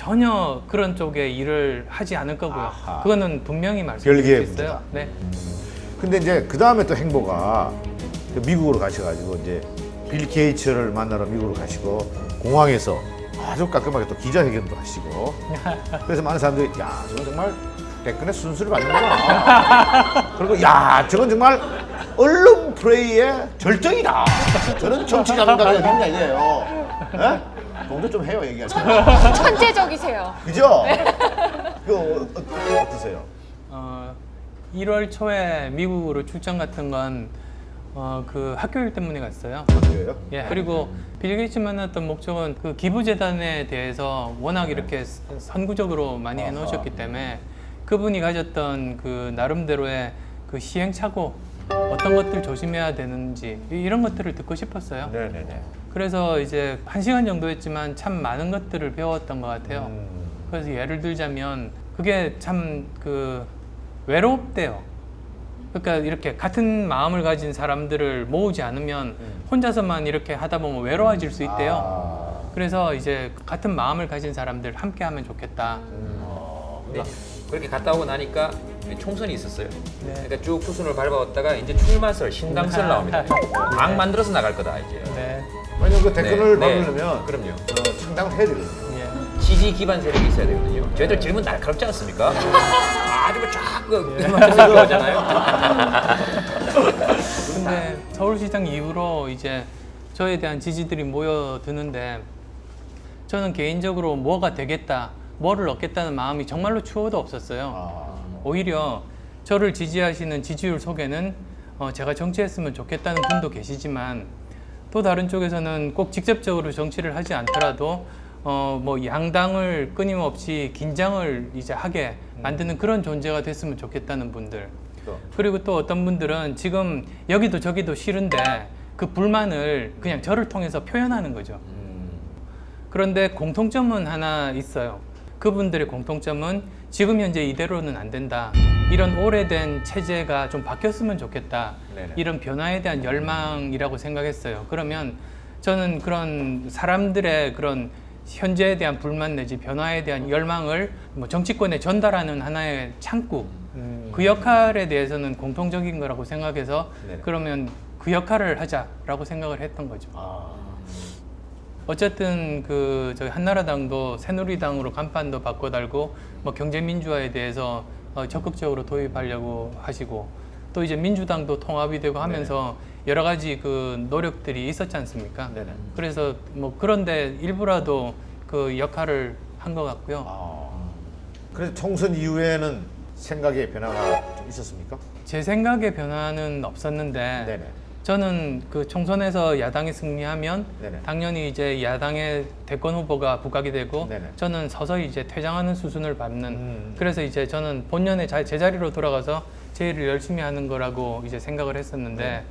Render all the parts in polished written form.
전혀 그런 쪽에 일을 하지 않을 거고요. 아하. 그거는 분명히 말씀드릴 별개의 수 있어요. 문제다. 네. 근데 이제 그 다음에 또 행보가 그 미국으로 가셔가지고 이제 빌 게이츠를 만나러 미국으로 가시고 공항에서 아주 깔끔하게 또 기자회견도 하시고 그래서 많은 사람들이 야 저건 정말 백근의 순수를 받는구나. 그리고 야 저건 정말 언론 플레이의 절정이다. 저는 정치 감각이 어딨냐 이거예요. 예? 동조 좀 해요 얘기할 때. 천재적이세요. 그죠? 그거 어떠세요? 1월 초에 미국으로 출장 같은 건 그 학교 일 때문에 갔어요. 그래요? 예, 그리고 빌 게이츠 만났던 목적은 그 기부재단에 대해서 워낙 이렇게 선구적으로 많이 해놓으셨기 때문에 그분이 가졌던 그 나름대로의 그 시행착오 어떤 것들 조심해야 되는지 이런 것들을 듣고 싶었어요. 네네네. 그래서 이제 1시간 정도 했지만 참 많은 것들을 배웠던 것 같아요. 그래서 예를 들자면 그게 참 그 외롭대요. 그러니까 이렇게 같은 마음을 가진 사람들을 모으지 않으면 혼자서만 이렇게 하다 보면 외로워질 수 있대요. 그래서 이제 같은 마음을 가진 사람들 함께 하면 좋겠다. 근데 그렇게 갔다 오고 나니까 총선이 있었어요. 네. 그러니까 쭉 투순을 밟아왔다가 이제 출마설, 신당설 나옵니다. 당 만들어서 나갈 거다 이제. 네. 왜냐면 그 댓글을 네. 받으려면 그럼요. 창당을 해야 되거든요. 예. 지지 기반 세력이 있어야 되거든요. 저희들 질문 날카롭지 않습니까? 아주 쫙그 들어가잖아요. 근데 서울시장 이후로 이제 저에 대한 지지들이 모여드는데 저는 개인적으로 뭐가 되겠다, 뭐를 얻겠다는 마음이 정말로 추호도 없었어요. 오히려 저를 지지하시는 지지율 속에는 제가 정치했으면 좋겠다는 분도 계시지만 또 다른 쪽에서는 꼭 직접적으로 정치를 하지 않더라도 뭐 양당을 끊임없이 긴장을 이제 하게 만드는 그런 존재가 됐으면 좋겠다는 분들. 그리고 또 어떤 분들은 지금 여기도 저기도 싫은데 그 불만을 그냥 저를 통해서 표현하는 거죠. 그런데 공통점은 하나 있어요. 그분들의 공통점은 지금 현재 이대로는 안 된다. 이런 오래된 체제가 좀 바뀌었으면 좋겠다. 네네. 이런 변화에 대한 열망이라고 생각했어요. 그러면 저는 그런 사람들의 그런 현재에 대한 불만 내지 변화에 대한 열망을 뭐 정치권에 전달하는 하나의 창구, 그 역할에 대해서는 공통적인 거라고 생각해서 네네. 그러면 그 역할을 하자라고 생각을 했던 거죠. 어쨌든 그 저희 한나라당도 새누리당으로 간판도 바꿔달고 뭐 경제민주화에 대해서 적극적으로 도입하려고 하시고 또 이제 민주당도 통합이 되고 하면서 여러 가지 그 노력들이 있었지 않습니까? 네네. 그래서 뭐 그런데 일부라도 그 역할을 한 것 같고요. 그래서 총선 이후에는 생각의 변화가 좀 있었습니까? 제 생각의 변화는 없었는데 네네. 저는 그 총선에서 야당이 승리하면 네네. 당연히 이제 야당의 대권 후보가 부각이 되고 네네. 저는 서서히 이제 퇴장하는 수순을 밟는 그래서 이제 저는 본연의 제자리로 돌아가서 제 일을 열심히 하는 거라고 이제 생각을 했었는데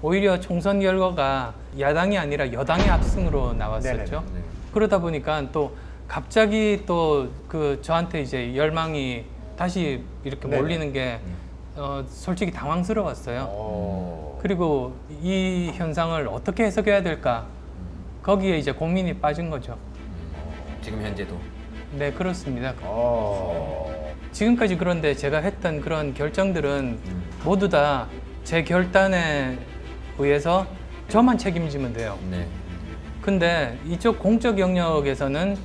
오히려 총선 결과가 야당이 아니라 여당의 압승으로 나왔었죠. 네네네. 그러다 보니까 또 갑자기 또 그 저한테 이제 열망이 다시 이렇게 네네. 몰리는 게 솔직히 당황스러웠어요. 오. 그리고 이 현상을 어떻게 해석해야 될까? 거기에 이제 고민이 빠진 거죠. 지금 현재도. 네, 그렇습니다. 어. 지금까지 그런데 제가 했던 그런 결정들은 모두 다 제 결단에 의해서 저만 책임지면 돼요. 네. 근데 이쪽 공적 영역에서는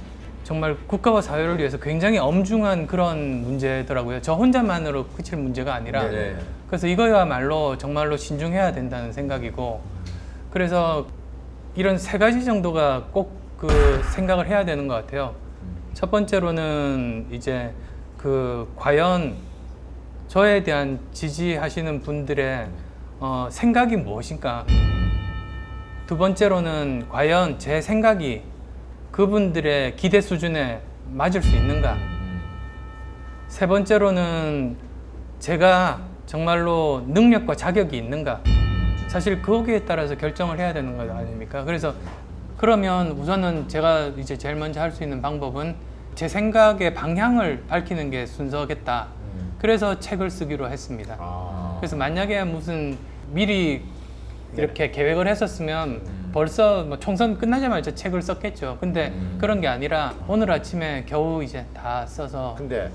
정말 국가와 사회를 위해서 굉장히 엄중한 그런 문제더라고요. 저 혼자만으로 그칠 문제가 아니라. 네. 그래서 이거야말로 정말로 신중해야 된다는 생각이고 그래서 이런 세 가지 정도가 꼭 그 생각을 해야 되는 것 같아요. 첫 번째로는 이제 그 과연 저에 대한 지지하시는 분들의 생각이 무엇인가. 두 번째로는 과연 제 생각이 그분들의 기대 수준에 맞을 수 있는가. 세 번째로는 제가 정말로 능력과 자격이 있는가. 사실 거기에 따라서 결정을 해야 되는 거 아닙니까? 그래서 그러면 우선은 제가 이제 제일 먼저 할 수 있는 방법은 제 생각의 방향을 밝히는 게 순서겠다. 그래서 책을 쓰기로 했습니다. 그래서 만약에 무슨 미리 이렇게 계획을 했었으면 벌써 뭐 총선 끝나자마자 책을 썼겠죠. 근데 그런 게 아니라 오늘 아침에 겨우 이제 다 써서 근데